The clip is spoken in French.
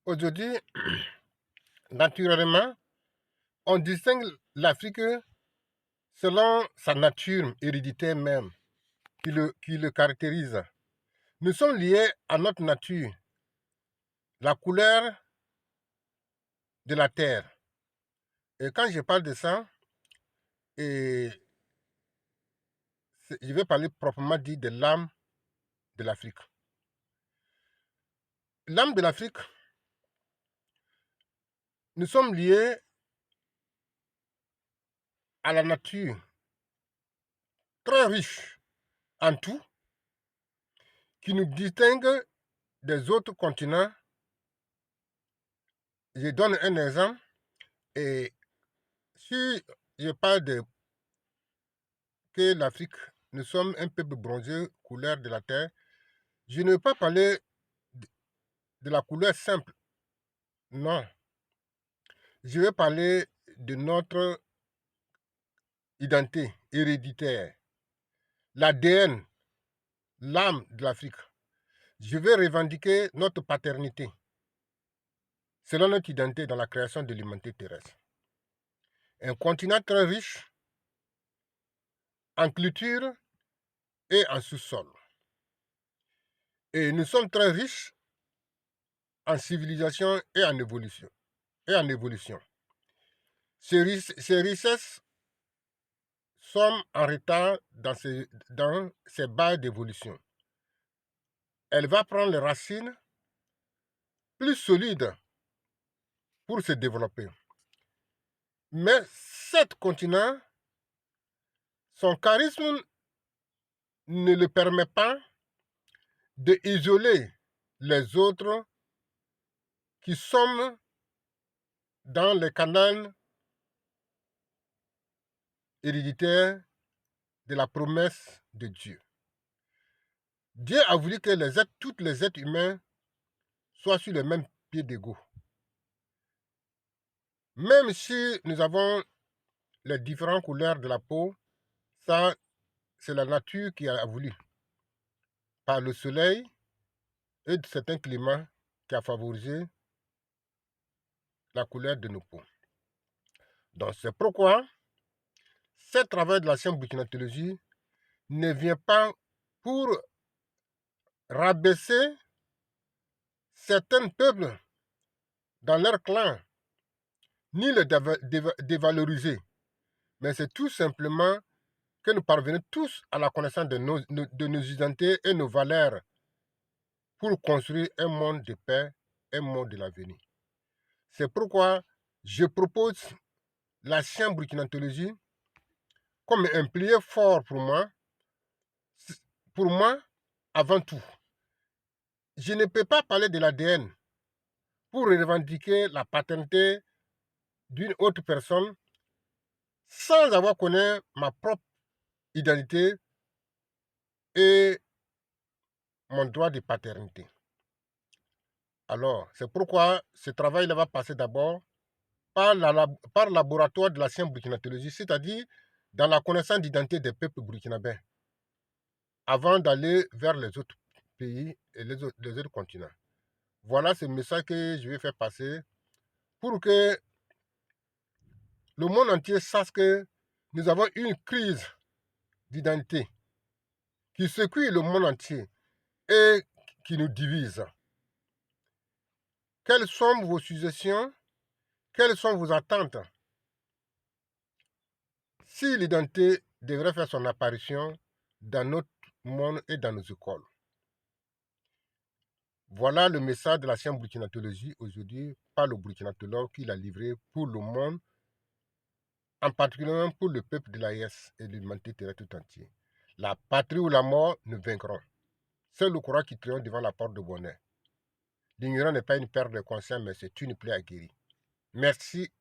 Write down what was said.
Aujourd'hui, naturellement, on distingue l'Afrique selon sa nature héréditaire même, qui le caractérise. Nous sommes liés à notre nature, la couleur de la terre. Et quand je parle de ça, et je vais parler proprement dit de l'âme de l'Afrique. L'âme de l'Afrique, nous sommes liés à la nature, très riche en tout, qui nous distingue des autres continents. Je donne un exemple. Et si je parle de que l'Afrique, nous sommes un peuple bronzé, couleur de la terre, je ne veux pas parler de la couleur simple, non. Je vais parler de notre identité héréditaire, l'ADN, l'âme de l'Afrique. Je vais revendiquer notre paternité, selon notre identité dans la création de l'humanité terrestre. Un continent très riche en culture et en sous-sol. Et nous sommes très riches en civilisation et en évolution. Ces richesses sont en retard dans ces bases d'évolution. Elle va prendre les racines plus solides pour se développer. Mais cet continent, son charisme ne le permet pas d'isoler les autres qui sont dans les canaux héréditaires de la promesse de Dieu. Dieu a voulu que tous les êtres humains soient sur le même pied d'égaux. Même si nous avons les différentes couleurs de la peau, ça, c'est la nature qui a voulu. Par le soleil et de certains climats qui a favorisé la couleur de nos peaux. Donc c'est pourquoi ce travail de la science burkinatologie ne vient pas pour rabaisser certains peuples dans leur clan, ni les dévaloriser, mais c'est tout simplement que nous parvenons tous à la connaissance de nos identités et nos valeurs pour construire un monde de paix, un monde de l'avenir. C'est pourquoi je propose la science burkinatologie comme un pilier fort pour moi avant tout. Je ne peux pas parler de l'ADN pour revendiquer la paternité d'une autre personne sans avoir connu ma propre identité et mon droit de paternité. Alors, c'est pourquoi ce travail va passer d'abord par le laboratoire de la science burkinatologie, c'est-à-dire dans la connaissance d'identité des peuples burkinabés, avant d'aller vers les autres pays et les autres continents. Voilà ce message que je vais faire passer pour que le monde entier sache que nous avons une crise d'identité qui secoue le monde entier et qui nous divise. Quelles sont vos suggestions? Quelles sont vos attentes? Si l'identité devrait faire son apparition dans notre monde et dans nos écoles. Voilà le message de la science burkinatologie aujourd'hui par le burkinatologue qui l'a livré pour le monde, en particulier pour le peuple de l'AES et l'humanité terrestre tout entier. La patrie ou la mort nous vaincront. C'est le courage qui triomphe devant la porte de bonheur. L'ignorance n'est pas une perte de conscience, mais c'est une plaie à guérir. Merci